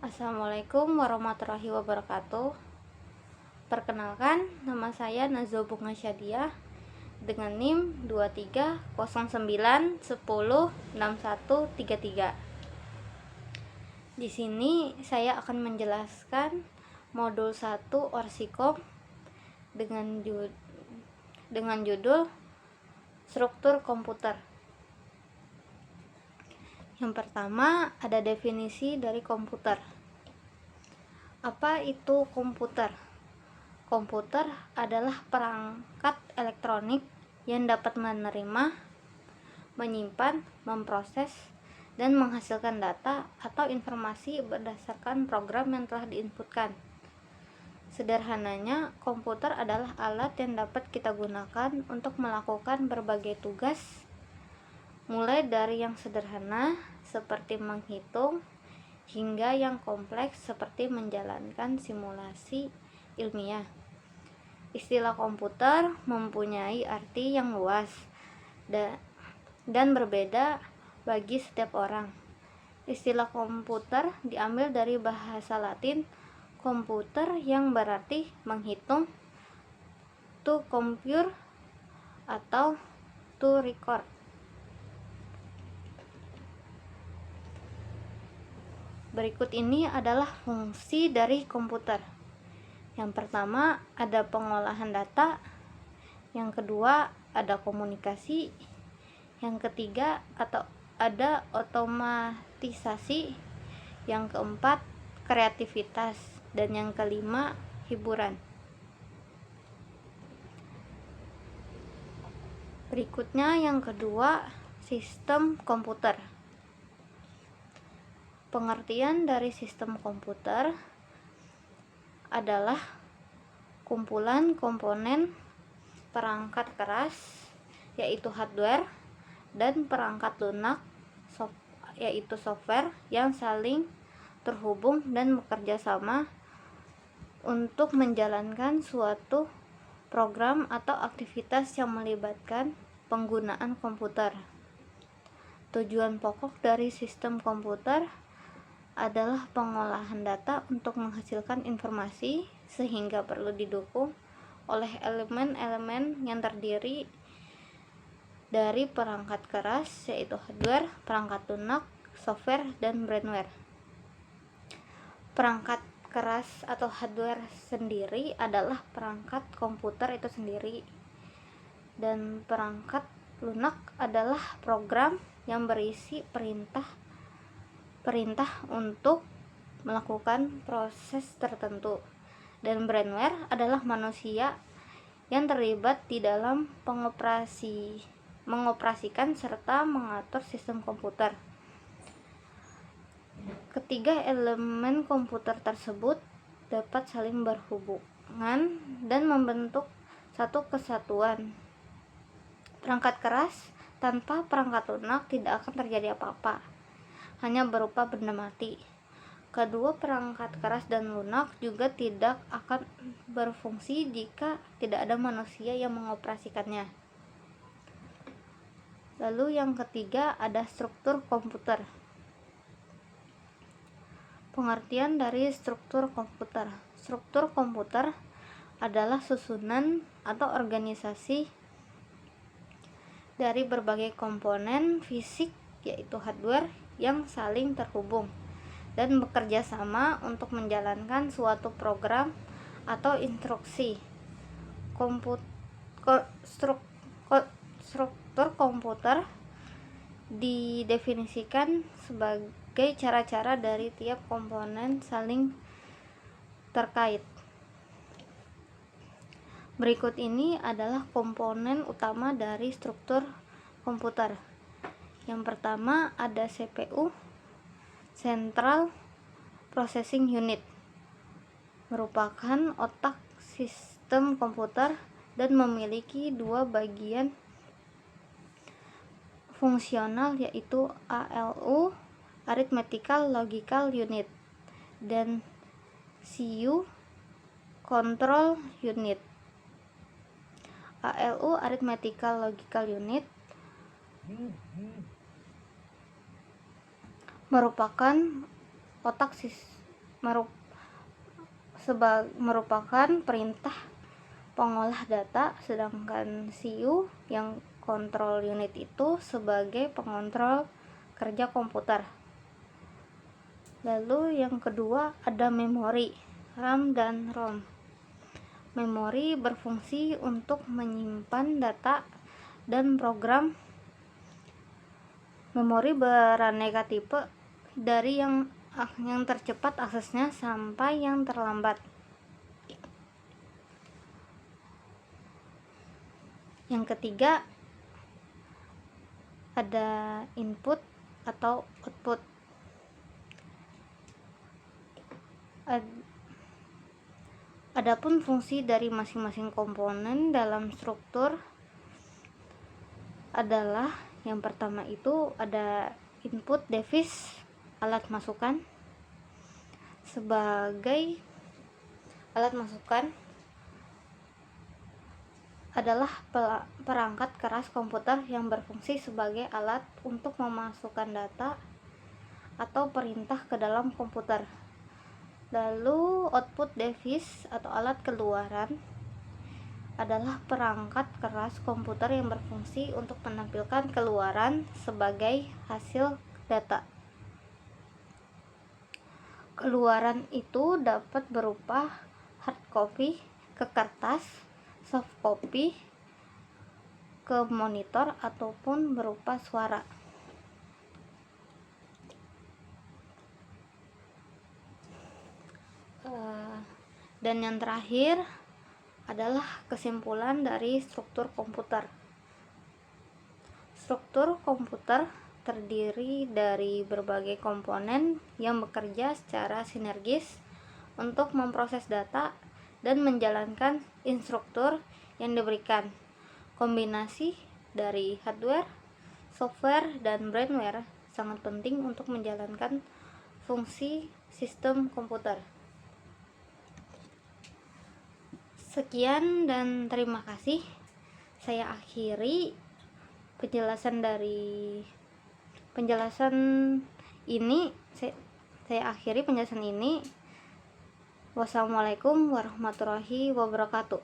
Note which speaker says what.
Speaker 1: Assalamualaikum warahmatullahi wabarakatuh. Perkenalkan, nama saya Nazwa Bunga Syadiah dengan NIM 2309106133. Di sini saya akan menjelaskan modul 1 Orsikom dengan judul struktur komputer. Yang pertama, ada definisi dari komputer. Apa itu komputer? Komputer adalah perangkat elektronik yang dapat menerima, menyimpan, memproses, dan menghasilkan data atau informasi berdasarkan program yang telah diinputkan. Sederhananya, komputer adalah alat yang dapat kita gunakan untuk melakukan berbagai tugas, mulai dari yang sederhana seperti menghitung hingga yang kompleks seperti menjalankan simulasi ilmiah. Istilah komputer mempunyai arti yang luas dan berbeda bagi setiap orang. Istilah komputer diambil dari bahasa Latin komputer yang berarti menghitung, to compute atau to record. Berikut ini adalah fungsi dari komputer. Yang pertama, ada pengolahan data. Yang kedua, ada komunikasi. Yang ketiga, ada otomatisasi. Yang keempat, kreativitas. Dan yang kelima, hiburan. Berikutnya yang kedua, sistem komputer. Pengertian dari sistem komputer adalah kumpulan komponen perangkat keras, yaitu hardware, dan perangkat lunak, yaitu software, yang saling terhubung dan bekerja sama untuk menjalankan suatu program atau aktivitas yang melibatkan penggunaan komputer. Tujuan pokok dari sistem komputer adalah pengolahan data untuk menghasilkan informasi, sehingga perlu didukung oleh elemen-elemen yang terdiri dari perangkat keras, yaitu hardware, perangkat lunak, software, dan brainware. Perangkat keras atau hardware sendiri adalah perangkat komputer itu sendiri, dan perangkat lunak adalah program yang berisi perintah untuk melakukan proses tertentu, dan brainware adalah manusia yang terlibat di dalam mengoperasikan serta mengatur sistem komputer. Ketiga elemen komputer tersebut dapat saling berhubungan dan membentuk satu kesatuan. Perangkat keras tanpa perangkat lunak tidak akan terjadi apa-apa, hanya berupa benda mati. Kedua perangkat keras dan lunak juga tidak akan berfungsi jika tidak ada manusia yang mengoperasikannya. Lalu yang ketiga, ada struktur komputer. Pengertian dari struktur komputer. Struktur komputer adalah susunan atau organisasi dari berbagai komponen fisik, yaitu hardware, yang saling terhubung dan bekerja sama untuk menjalankan suatu program atau instruksi. Struktur komputer didefinisikan sebagai cara-cara dari tiap komponen saling terkait. Berikut ini adalah komponen utama dari struktur komputer. Yang pertama, ada CPU, Central Processing Unit, merupakan otak sistem komputer dan memiliki dua bagian fungsional, yaitu ALU, Arithmetical Logical Unit, dan CU, Control Unit. ALU, Arithmetical Logical Unit, merupakan otak merupakan perintah pengolah data, sedangkan CPU yang kontrol unit itu sebagai pengontrol kerja komputer. Lalu yang kedua ada memori, RAM dan ROM. Memori berfungsi untuk menyimpan data dan program. Memori beraneka tipe, dari yang tercepat aksesnya sampai yang terlambat. Yang ketiga ada input atau output. Adapun fungsi dari masing-masing komponen dalam struktur adalah yang pertama itu ada input device, alat masukan. Sebagai alat masukan adalah perangkat keras komputer yang berfungsi sebagai alat untuk memasukkan data atau perintah ke dalam komputer. Lalu output device atau alat keluaran adalah perangkat keras komputer yang berfungsi untuk menampilkan keluaran sebagai hasil data. Keluaran itu dapat berupa hard copy ke kertas, soft copy ke monitor, ataupun berupa suara. Dan yang terakhir adalah kesimpulan dari struktur komputer. Struktur komputer terdiri dari berbagai komponen yang bekerja secara sinergis untuk memproses data dan menjalankan instruktur yang diberikan. Kombinasi dari hardware, software, dan brainware sangat penting untuk menjalankan fungsi sistem komputer. Sekian dan terima kasih. Saya akhiri penjelasan ini. Wassalamualaikum warahmatullahi wabarakatuh.